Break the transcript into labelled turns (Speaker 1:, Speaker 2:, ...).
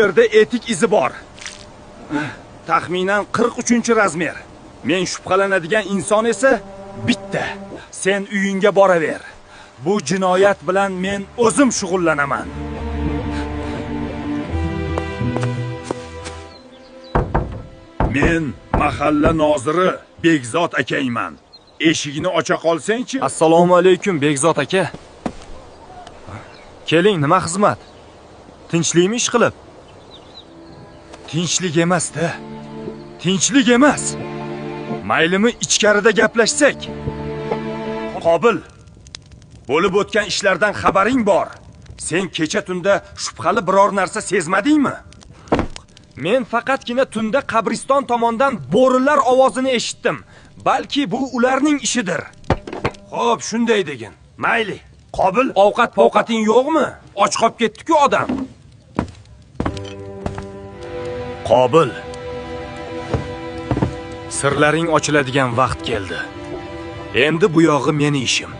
Speaker 1: yerda etik izi bor. Taxminan 43-razmer. Men shubhalanadigan inson esa bitta. Sen uyingga boraver. Bu jinoyat bilan men o'zim shug'ullanaman. Men mahalla noziri Begzod akayman. Eshigini ocha qolsang-chi.
Speaker 2: Assalomu alaykum Begzod aka. Keling, nima xizmat? Tinchlikmi ish qilib?
Speaker 1: Tinchlik emas-da. Tinchlik emas. Maylimi ichkarida gaplashsak? Qobil. Bo'lib o'tgan ishlardan xabaring bor. Sen kecha tunda shubhali biror narsa sezmadingmi?
Speaker 2: Men faqatgina tunda qabriston tomondan bo'rilar ovozini eshitdim. Balki bu ularning ishidir.
Speaker 1: Xo'p, shunday degin. Mayli. Qobil, ovqating yo'qmi? Och qolib ketdi-ku odam. Qobil. Sirlaring ochiladigan vaqt keldi. Endi bu yog'i meni ishim.